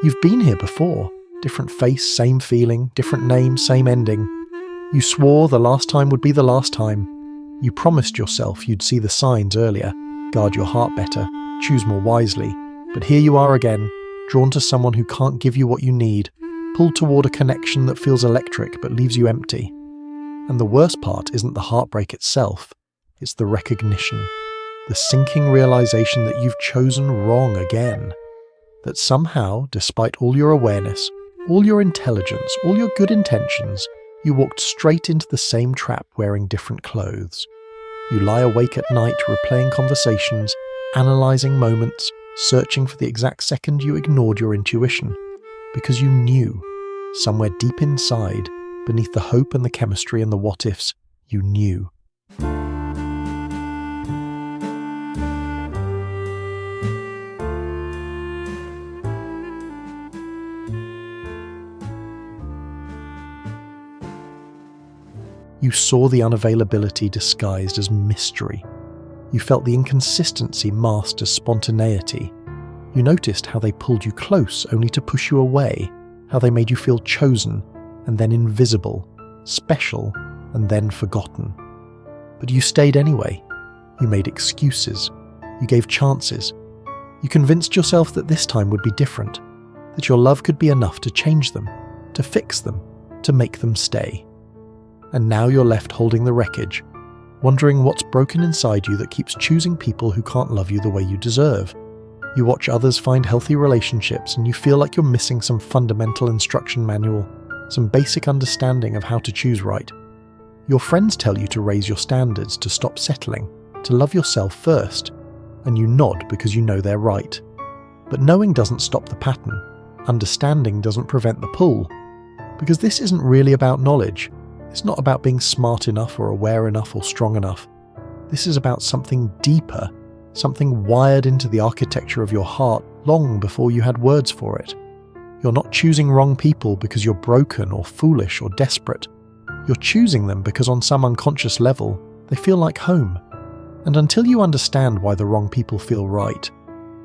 You've been here before. Different face, same feeling, different name, same ending. You swore the last time would be the last time. You promised yourself you'd see the signs earlier, guard your heart better, choose more wisely. But here you are again, drawn to someone who can't give you what you need, pulled toward a connection that feels electric but leaves you empty. And the worst part isn't the heartbreak itself, it's the recognition, the sinking realization that you've chosen wrong again. That somehow, despite all your awareness, all your intelligence, all your good intentions, you walked straight into the same trap wearing different clothes. You lie awake at night replaying conversations, analysing moments, searching for the exact second you ignored your intuition. Because you knew, somewhere deep inside, beneath the hope and the chemistry and the what-ifs, you knew. You saw the unavailability disguised as mystery. You felt the inconsistency masked as spontaneity. You noticed how they pulled you close only to push you away, how they made you feel chosen, and then invisible, special, and then forgotten. But you stayed anyway. You made excuses. You gave chances. You convinced yourself that this time would be different, that your love could be enough to change them, to fix them, to make them stay. And now you're left holding the wreckage, wondering what's broken inside you that keeps choosing people who can't love you the way you deserve. You watch others find healthy relationships and you feel like you're missing some fundamental instruction manual, some basic understanding of how to choose right. Your friends tell you to raise your standards, to stop settling, to love yourself first, and you nod because you know they're right. But knowing doesn't stop the pattern. Understanding doesn't prevent the pull. Because this isn't really about knowledge. It's not about being smart enough or aware enough or strong enough. This is about something deeper, something wired into the architecture of your heart long before you had words for it. You're not choosing wrong people because you're broken or foolish or desperate. You're choosing them because on some unconscious level, they feel like home. And until you understand why the wrong people feel right,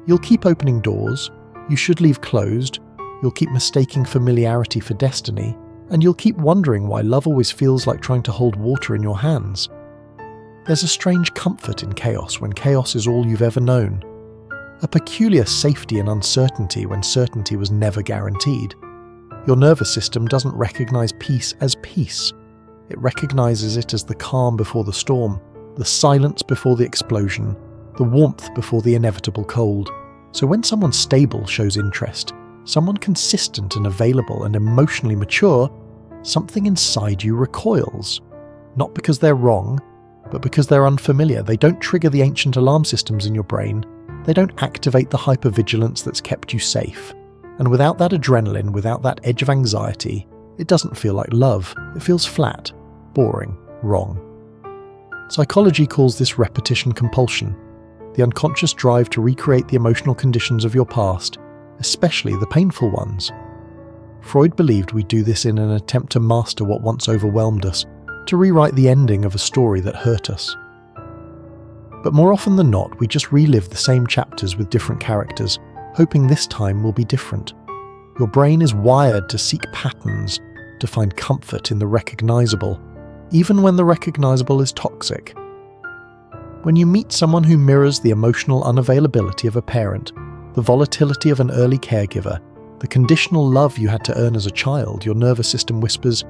you'll keep opening doors, you should leave closed, you'll keep mistaking familiarity for destiny, and you'll keep wondering why love always feels like trying to hold water in your hands. There's a strange comfort in chaos when chaos is all you've ever known. A peculiar safety in uncertainty when certainty was never guaranteed. Your nervous system doesn't recognize peace as peace. It recognizes it as the calm before the storm, the silence before the explosion, the warmth before the inevitable cold. So when someone stable shows interest, someone consistent and available and emotionally mature, something inside you recoils. Not because they're wrong, but because they're unfamiliar. They don't trigger the ancient alarm systems in your brain. They don't activate the hypervigilance that's kept you safe. And without that adrenaline, without that edge of anxiety, it doesn't feel like love. It feels flat, boring, wrong. Psychology calls this repetition compulsion, the unconscious drive to recreate the emotional conditions of your past, especially the painful ones. Freud believed we do this in an attempt to master what once overwhelmed us, to rewrite the ending of a story that hurt us. But more often than not, we just relive the same chapters with different characters, hoping this time will be different. Your brain is wired to seek patterns, to find comfort in the recognizable, even when the recognizable is toxic. When you meet someone who mirrors the emotional unavailability of a parent, the volatility of an early caregiver, the conditional love you had to earn as a child, your nervous system whispers,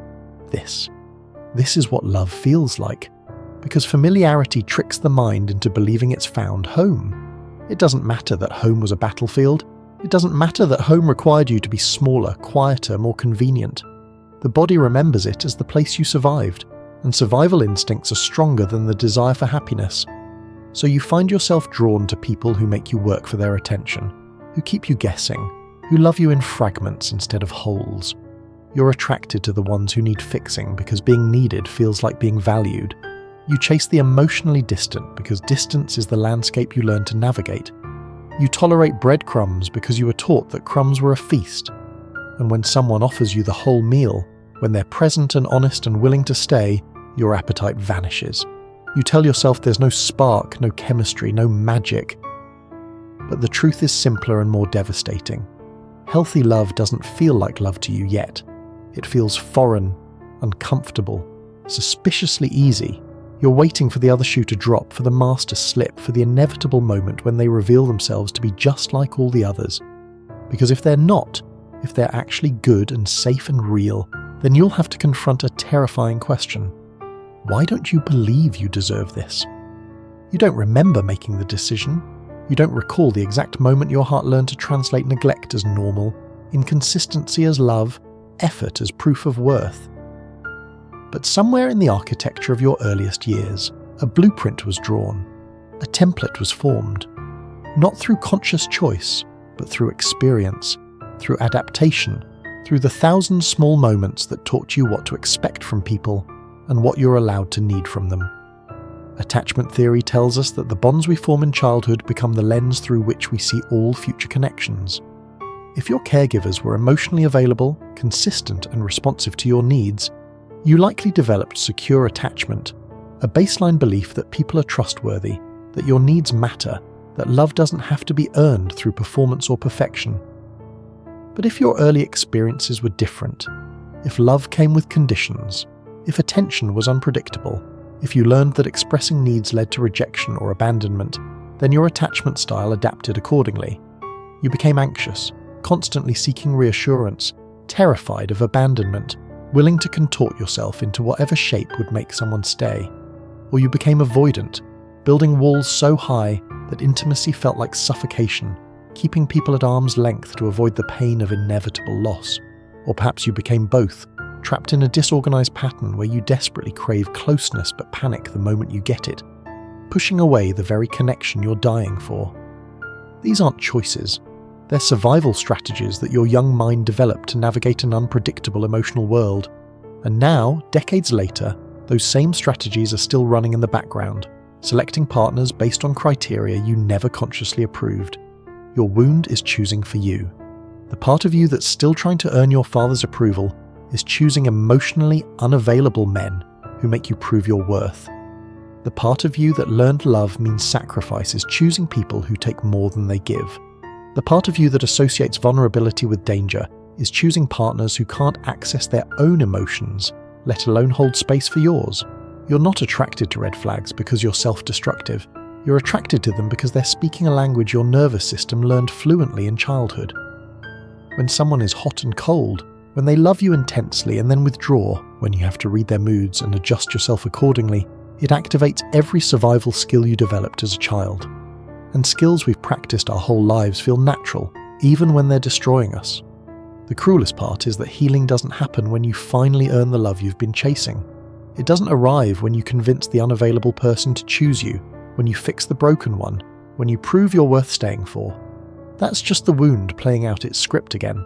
This is what love feels like. Because familiarity tricks the mind into believing it's found home. It doesn't matter that home was a battlefield. It doesn't matter that home required you to be smaller, quieter, more convenient. The body remembers it as the place you survived, and survival instincts are stronger than the desire for happiness. So you find yourself drawn to people who make you work for their attention, who keep you guessing, who love you in fragments instead of wholes. You're attracted to the ones who need fixing because being needed feels like being valued. You chase the emotionally distant because distance is the landscape you learn to navigate. You tolerate breadcrumbs because you were taught that crumbs were a feast. And when someone offers you the whole meal, when they're present and honest and willing to stay, your appetite vanishes. You tell yourself there's no spark, no chemistry, no magic. But the truth is simpler and more devastating. Healthy love doesn't feel like love to you yet. It feels foreign, uncomfortable, suspiciously easy. You're waiting for the other shoe to drop, for the mask to slip, for the inevitable moment when they reveal themselves to be just like all the others. Because if they're not, if they're actually good and safe and real, then you'll have to confront a terrifying question. Why don't you believe you deserve this? You don't remember making the decision. You don't recall the exact moment your heart learned to translate neglect as normal, inconsistency as love, effort as proof of worth. But somewhere in the architecture of your earliest years, a blueprint was drawn, a template was formed, not through conscious choice, but through experience, through adaptation, through the thousand small moments that taught you what to expect from people and what you're allowed to need from them. Attachment theory tells us that the bonds we form in childhood become the lens through which we see all future connections. If your caregivers were emotionally available, consistent, and responsive to your needs, you likely developed secure attachment, a baseline belief that people are trustworthy, that your needs matter, that love doesn't have to be earned through performance or perfection. But if your early experiences were different, if love came with conditions, if attention was unpredictable, if you learned that expressing needs led to rejection or abandonment, then your attachment style adapted accordingly. You became anxious, constantly seeking reassurance, terrified of abandonment, willing to contort yourself into whatever shape would make someone stay. Or you became avoidant, building walls so high that intimacy felt like suffocation, keeping people at arm's length to avoid the pain of inevitable loss. Or perhaps you became both, trapped in a disorganized pattern where you desperately crave closeness but panic the moment you get it, pushing away the very connection you're dying for. These aren't choices. They're survival strategies that your young mind developed to navigate an unpredictable emotional world. And now, decades later, those same strategies are still running in the background, selecting partners based on criteria you never consciously approved. Your wound is choosing for you. The part of you that's still trying to earn your father's approval is choosing emotionally unavailable men who make you prove your worth. The part of you that learned love means sacrifice is choosing people who take more than they give. The part of you that associates vulnerability with danger is choosing partners who can't access their own emotions, let alone hold space for yours. You're not attracted to red flags because you're self-destructive. You're attracted to them because they're speaking a language your nervous system learned fluently in childhood. When someone is hot and cold, when they love you intensely and then withdraw, when you have to read their moods and adjust yourself accordingly, it activates every survival skill you developed as a child. And skills we've practiced our whole lives feel natural, even when they're destroying us. The cruelest part is that healing doesn't happen when you finally earn the love you've been chasing. It doesn't arrive when you convince the unavailable person to choose you, when you fix the broken one, when you prove you're worth staying for. That's just the wound playing out its script again.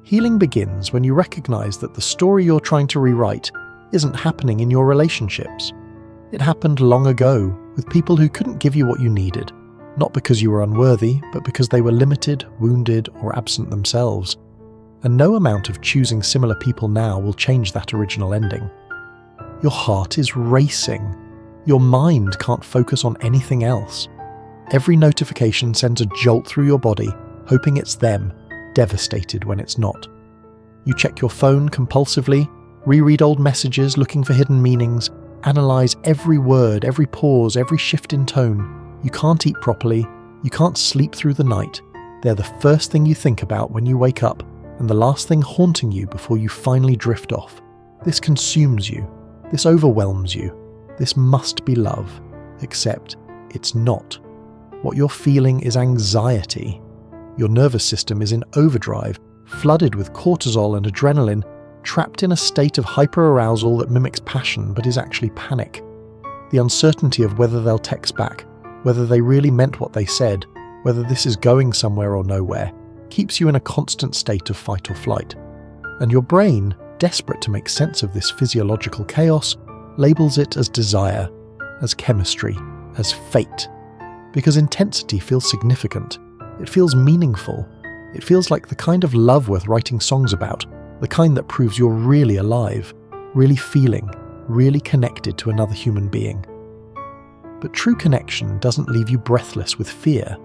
Healing begins when you recognize that the story you're trying to rewrite isn't happening in your relationships. It happened long ago, with people who couldn't give you what you needed. Not because you were unworthy, but because they were limited, wounded, or absent themselves. And no amount of choosing similar people now will change that original ending. Your heart is racing. Your mind can't focus on anything else. Every notification sends a jolt through your body, hoping it's them, devastated when it's not. You check your phone compulsively, reread old messages looking for hidden meanings, analyze every word, every pause, every shift in tone. You can't eat properly, you can't sleep through the night. They're the first thing you think about when you wake up, and the last thing haunting you before you finally drift off. This consumes you. This overwhelms you. This must be love. Except it's not. What you're feeling is anxiety. Your nervous system is in overdrive, flooded with cortisol and adrenaline, trapped in a state of hyperarousal that mimics passion but is actually panic. The uncertainty of whether they'll text back, whether they really meant what they said, whether this is going somewhere or nowhere, keeps you in a constant state of fight or flight. And your brain, desperate to make sense of this physiological chaos, labels it as desire, as chemistry, as fate. Because intensity feels significant. It feels meaningful. It feels like the kind of love worth writing songs about, the kind that proves you're really alive, really feeling, really connected to another human being. But true connection doesn't leave you breathless with fear.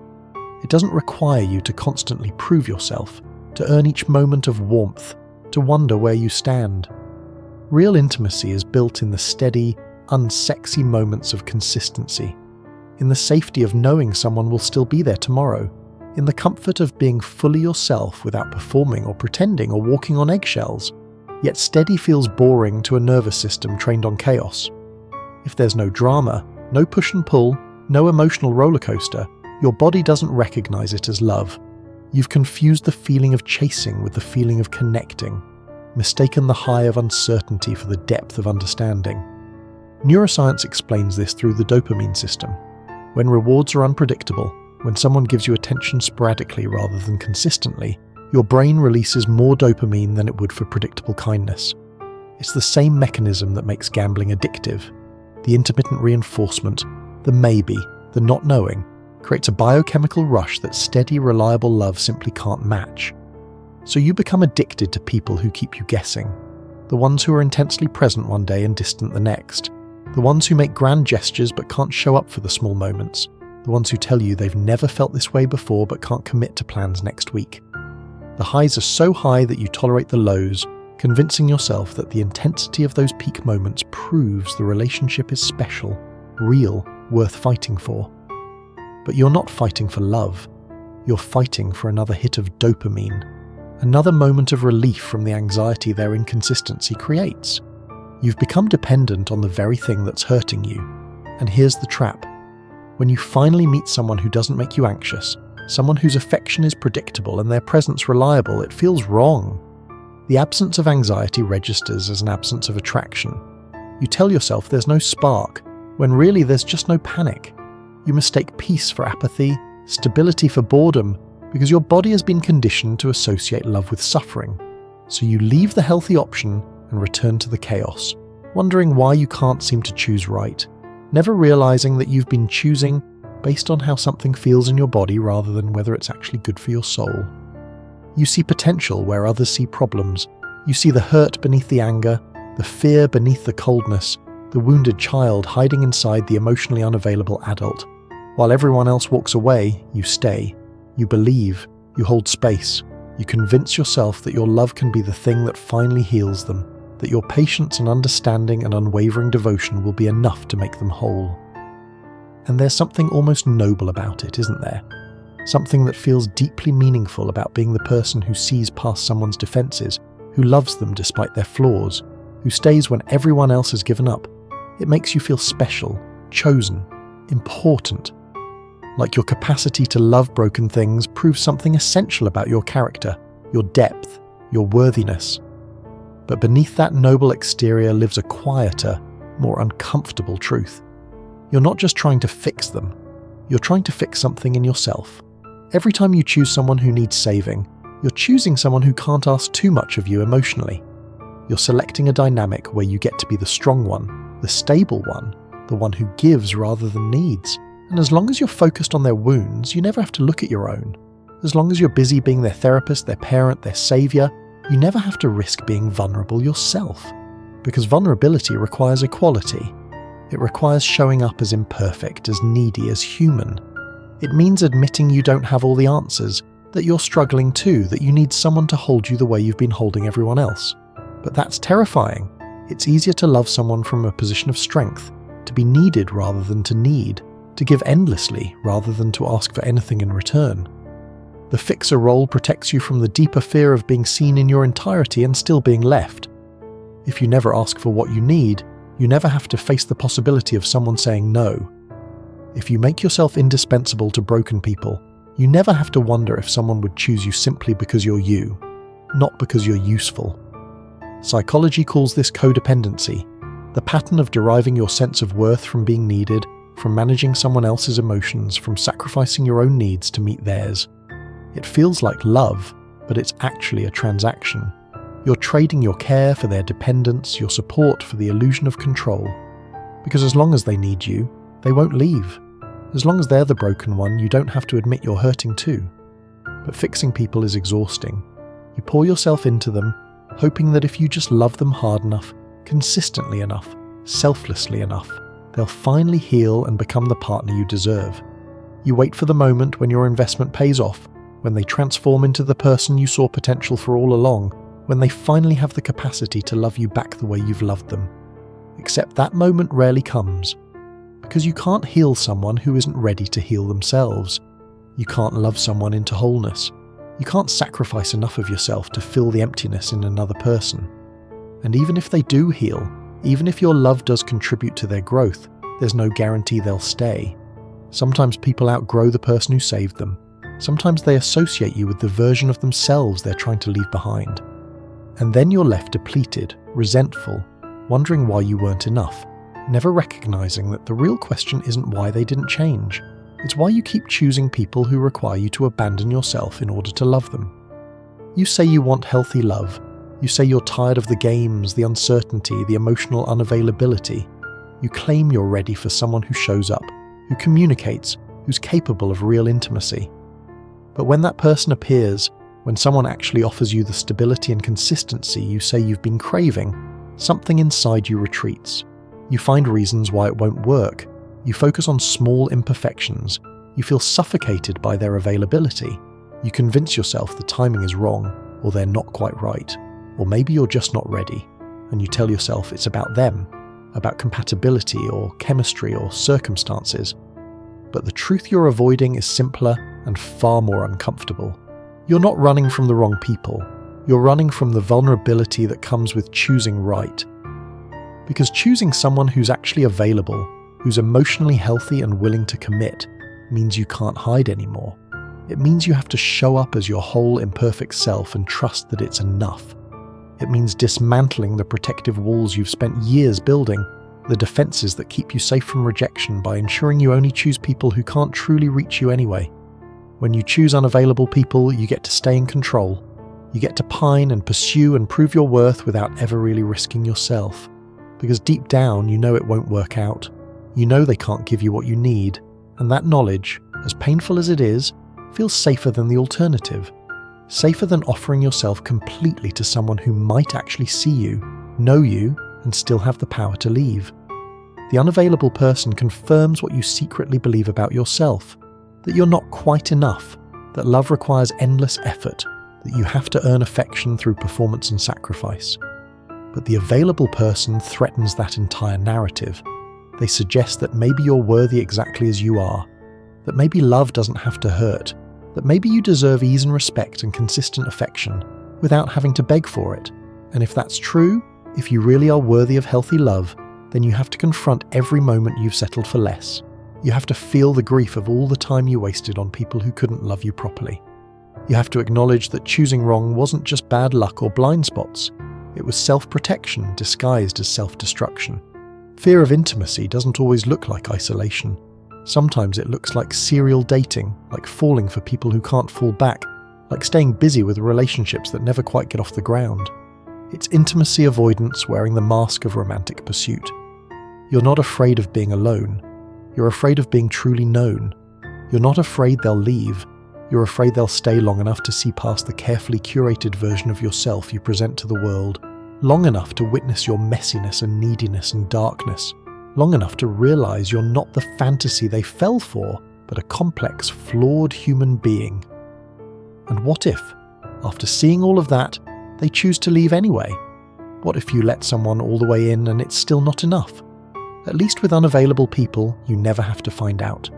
It doesn't require you to constantly prove yourself, to earn each moment of warmth, to wonder where you stand. Real intimacy is built in the steady, unsexy moments of consistency, in the safety of knowing someone will still be there tomorrow, in the comfort of being fully yourself without performing or pretending or walking on eggshells. Yet steady feels boring to a nervous system trained on chaos. If there's no drama, no push and pull, no emotional roller coaster, your body doesn't recognize it as love. You've confused the feeling of chasing with the feeling of connecting, mistaken the high of uncertainty for the depth of understanding. Neuroscience explains this through the dopamine system. When rewards are unpredictable, when someone gives you attention sporadically rather than consistently, your brain releases more dopamine than it would for predictable kindness. It's the same mechanism that makes gambling addictive. The intermittent reinforcement, the maybe, the not knowing, creates a biochemical rush that steady, reliable love simply can't match. So you become addicted to people who keep you guessing. The ones who are intensely present one day and distant the next. The ones who make grand gestures but can't show up for the small moments. The ones who tell you they've never felt this way before but can't commit to plans next week. The highs are so high that you tolerate the lows, convincing yourself that the intensity of those peak moments proves the relationship is special, real, worth fighting for. But you're not fighting for love. You're fighting for another hit of dopamine, another moment of relief from the anxiety their inconsistency creates. You've become dependent on the very thing that's hurting you. And here's the trap. When you finally meet someone who doesn't make you anxious, someone whose affection is predictable and their presence reliable, it feels wrong. The absence of anxiety registers as an absence of attraction. You tell yourself there's no spark, when really there's just no panic. You mistake peace for apathy, stability for boredom, because your body has been conditioned to associate love with suffering. So you leave the healthy option and return to the chaos, wondering why you can't seem to choose right, never realizing that you've been choosing based on how something feels in your body rather than whether it's actually good for your soul. You see potential where others see problems. You see the hurt beneath the anger, the fear beneath the coldness, the wounded child hiding inside the emotionally unavailable adult. While everyone else walks away, you stay. You believe. You hold space. You convince yourself that your love can be the thing that finally heals them, that your patience and understanding and unwavering devotion will be enough to make them whole. And there's something almost noble about it, isn't there? Something that feels deeply meaningful about being the person who sees past someone's defenses, who loves them despite their flaws, who stays when everyone else has given up. It makes you feel special, chosen, important. Like your capacity to love broken things proves something essential about your character, your depth, your worthiness. But beneath that noble exterior lives a quieter, more uncomfortable truth. You're not just trying to fix them, you're trying to fix something in yourself. Every time you choose someone who needs saving, you're choosing someone who can't ask too much of you emotionally. You're selecting a dynamic where you get to be the strong one, the stable one, the one who gives rather than needs. And as long as you're focused on their wounds, you never have to look at your own. As long as you're busy being their therapist, their parent, their savior, you never have to risk being vulnerable yourself. Because vulnerability requires equality. It requires showing up as imperfect, as needy, as human. It means admitting you don't have all the answers, that you're struggling too, that you need someone to hold you the way you've been holding everyone else. But that's terrifying. It's easier to love someone from a position of strength, to be needed rather than to need, to give endlessly rather than to ask for anything in return. The fixer role protects you from the deeper fear of being seen in your entirety and still being left. If you never ask for what you need, you never have to face the possibility of someone saying no. If you make yourself indispensable to broken people, you never have to wonder if someone would choose you simply because you're you, not because you're useful. Psychology calls this codependency, the pattern of deriving your sense of worth from being needed, from managing someone else's emotions, from sacrificing your own needs to meet theirs. It feels like love, but it's actually a transaction. You're trading your care for their dependence, your support for the illusion of control. Because as long as they need you, they won't leave. As long as they're the broken one, you don't have to admit you're hurting too. But fixing people is exhausting. You pour yourself into them, hoping that if you just love them hard enough, consistently enough, selflessly enough, they'll finally heal and become the partner you deserve. You wait for the moment when your investment pays off, when they transform into the person you saw potential for all along, when they finally have the capacity to love you back the way you've loved them. Except that moment rarely comes, because you can't heal someone who isn't ready to heal themselves. You can't love someone into wholeness. You can't sacrifice enough of yourself to fill the emptiness in another person. And even if they do heal, even if your love does contribute to their growth, there's no guarantee they'll stay. Sometimes people outgrow the person who saved them. Sometimes they associate you with the version of themselves they're trying to leave behind. And then you're left depleted, resentful, wondering why you weren't enough, never recognizing that the real question isn't why they didn't change. It's why you keep choosing people who require you to abandon yourself in order to love them. You say you want healthy love. You say you're tired of the games, the uncertainty, the emotional unavailability. You claim you're ready for someone who shows up, who communicates, who's capable of real intimacy. But when that person appears, when someone actually offers you the stability and consistency you say you've been craving, something inside you retreats. You find reasons why it won't work. You focus on small imperfections. You feel suffocated by their availability. You convince yourself the timing is wrong, or they're not quite right, or maybe you're just not ready, and you tell yourself it's about them, about compatibility or chemistry or circumstances. But the truth you're avoiding is simpler and far more uncomfortable. You're not running from the wrong people. You're running from the vulnerability that comes with choosing right. Because choosing someone who's actually available, who's emotionally healthy and willing to commit, means you can't hide anymore. It means you have to show up as your whole imperfect self and trust that it's enough. It means dismantling the protective walls you've spent years building, the defenses that keep you safe from rejection by ensuring you only choose people who can't truly reach you anyway. When you choose unavailable people, you get to stay in control. You get to pine and pursue and prove your worth without ever really risking yourself. Because deep down, you know it won't work out. You know they can't give you what you need, and that knowledge, as painful as it is, feels safer than the alternative. Safer than offering yourself completely to someone who might actually see you, know you, and still have the power to leave. The unavailable person confirms what you secretly believe about yourself, that you're not quite enough, that love requires endless effort, that you have to earn affection through performance and sacrifice. But the available person threatens that entire narrative. They suggest that maybe you're worthy exactly as you are, that maybe love doesn't have to hurt, that maybe you deserve ease and respect and consistent affection without having to beg for it. And if that's true, if you really are worthy of healthy love, then you have to confront every moment you've settled for less. You have to feel the grief of all the time you wasted on people who couldn't love you properly. You have to acknowledge that choosing wrong wasn't just bad luck or blind spots. It was self-protection disguised as self-destruction. Fear of intimacy doesn't always look like isolation. Sometimes it looks like serial dating, like falling for people who can't fall back, like staying busy with relationships that never quite get off the ground. It's intimacy avoidance wearing the mask of romantic pursuit. You're not afraid of being alone. You're afraid of being truly known. You're not afraid they'll leave. You're afraid they'll stay long enough to see past the carefully curated version of yourself you present to the world, long enough to witness your messiness and neediness and darkness, long enough to realize you're not the fantasy they fell for, but a complex, flawed human being. And what if, after seeing all of that, they choose to leave anyway? What if you let someone all the way in and it's still not enough? At least with unavailable people, you never have to find out.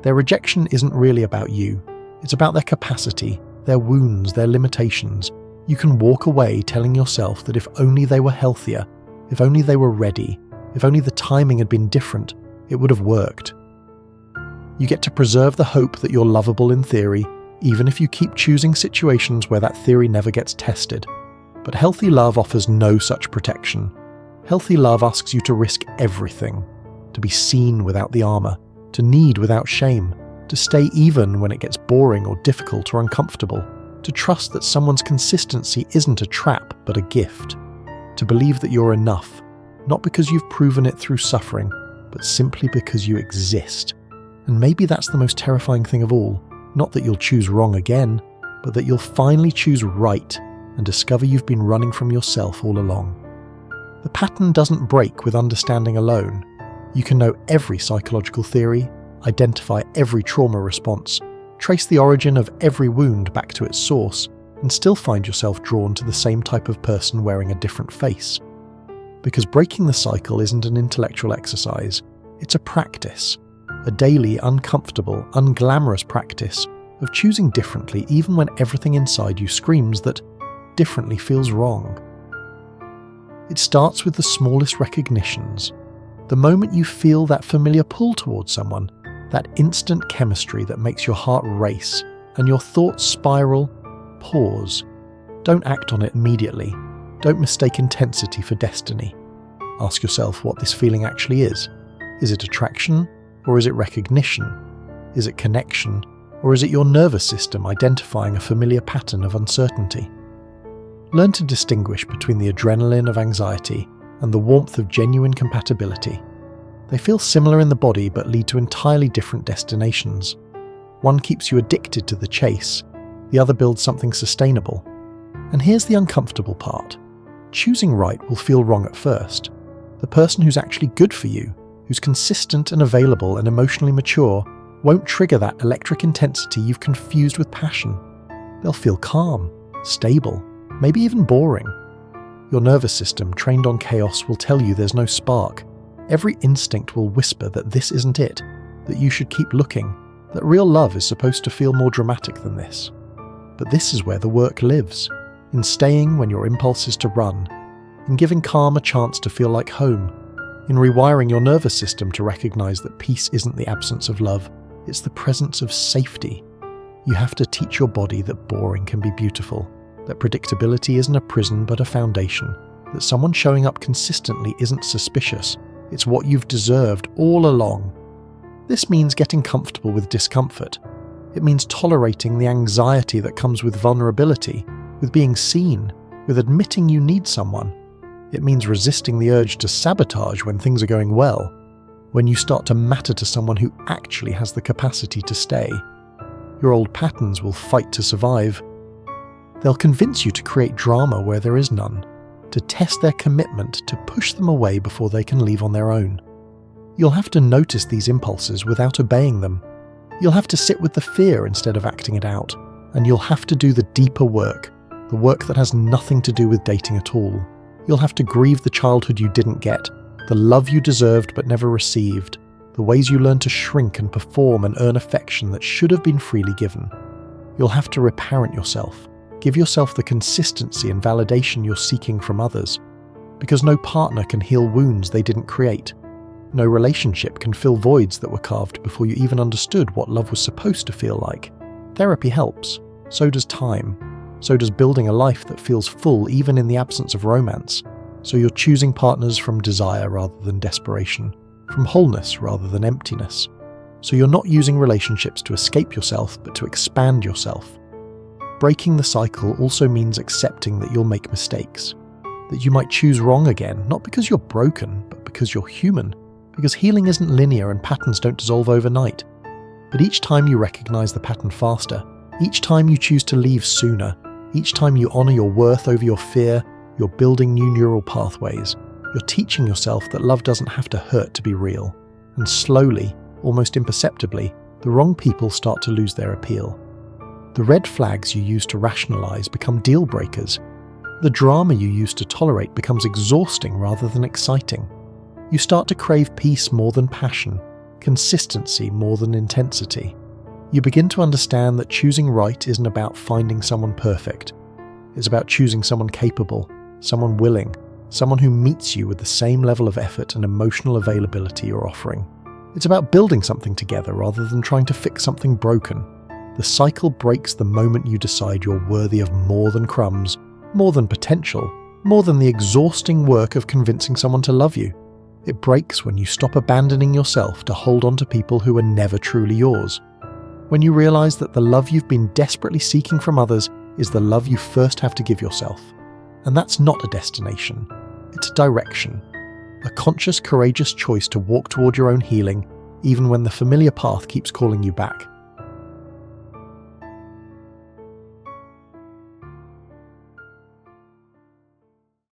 Their rejection isn't really about you. It's about their capacity, their wounds, their limitations. You can walk away telling yourself that if only they were healthier, if only they were ready, if only the timing had been different, it would have worked. You get to preserve the hope that you're lovable in theory, even if you keep choosing situations where that theory never gets tested. But healthy love offers no such protection. Healthy love asks you to risk everything, to be seen without the armor, to need without shame, to stay even when it gets boring or difficult or uncomfortable, to trust that someone's consistency isn't a trap but a gift, to believe that you're enough, not because you've proven it through suffering, but simply because you exist. And maybe that's the most terrifying thing of all, not that you'll choose wrong again, but that you'll finally choose right and discover you've been running from yourself all along. The pattern doesn't break with understanding alone. You can know every psychological theory, identify every trauma response, Trace the origin of every wound back to its source, and still find yourself drawn to the same type of person wearing a different face. Because breaking the cycle isn't an intellectual exercise, it's a practice, a daily, uncomfortable, unglamorous practice of choosing differently even when everything inside you screams that differently feels wrong. It starts with the smallest recognitions. The moment you feel that familiar pull towards someone, that instant chemistry that makes your heart race and your thoughts spiral, pause. Don't act on it immediately. Don't mistake intensity for destiny. Ask yourself what this feeling actually is. Is it attraction, or is it recognition? Is it connection, or is it your nervous system identifying a familiar pattern of uncertainty? Learn to distinguish between the adrenaline of anxiety and the warmth of genuine compatibility. They feel similar in the body but lead to entirely different destinations. One keeps you addicted to the chase, the other builds something sustainable. And here's the uncomfortable part. Choosing right will feel wrong at first. The person who's actually good for you, who's consistent and available and emotionally mature, won't trigger that electric intensity you've confused with passion. They'll feel calm, stable, maybe even boring. Your nervous system, trained on chaos, will tell you there's no spark. Every instinct will whisper that this isn't it, that you should keep looking, that real love is supposed to feel more dramatic than this. But this is where the work lives, in staying when your impulse is to run, in giving calm a chance to feel like home, in rewiring your nervous system to recognize that peace isn't the absence of love, it's the presence of safety. You have to teach your body that boring can be beautiful, that predictability isn't a prison but a foundation, that someone showing up consistently isn't suspicious, it's what you've deserved all along. This means getting comfortable with discomfort. It means tolerating the anxiety that comes with vulnerability, with being seen, with admitting you need someone. It means resisting the urge to sabotage when things are going well, when you start to matter to someone who actually has the capacity to stay. Your old patterns will fight to survive. They'll convince you to create drama where there is none, to test their commitment, to push them away before they can leave on their own. You'll have to notice these impulses without obeying them. You'll have to sit with the fear instead of acting it out, and you'll have to do the deeper work, the work that has nothing to do with dating at all. You'll have to grieve the childhood you didn't get, the love you deserved but never received, the ways you learned to shrink and perform and earn affection that should have been freely given. You'll have to reparent yourself, give yourself the consistency and validation you're seeking from others, because no partner can heal wounds they didn't create. No relationship can fill voids that were carved before you even understood what love was supposed to feel like. Therapy helps, so does time. So does building a life that feels full even in the absence of romance. So you're choosing partners from desire rather than desperation, from wholeness rather than emptiness. So you're not using relationships to escape yourself, but to expand yourself. Breaking the cycle also means accepting that you'll make mistakes, that you might choose wrong again, not because you're broken, but because you're human, because healing isn't linear and patterns don't dissolve overnight. But each time you recognize the pattern faster, each time you choose to leave sooner, each time you honor your worth over your fear, you're building new neural pathways. You're teaching yourself that love doesn't have to hurt to be real. And slowly, almost imperceptibly, the wrong people start to lose their appeal. The red flags you use to rationalize become deal breakers. The drama you used to tolerate becomes exhausting rather than exciting. You start to crave peace more than passion, consistency more than intensity. You begin to understand that choosing right isn't about finding someone perfect. It's about choosing someone capable, someone willing, someone who meets you with the same level of effort and emotional availability you're offering. It's about building something together rather than trying to fix something broken. The cycle breaks the moment you decide you're worthy of more than crumbs, more than potential, more than the exhausting work of convincing someone to love you. It breaks when you stop abandoning yourself to hold on to people who were never truly yours. When you realize that the love you've been desperately seeking from others is the love you first have to give yourself. And that's not a destination, it's a direction. A conscious, courageous choice to walk toward your own healing, even when the familiar path keeps calling you back.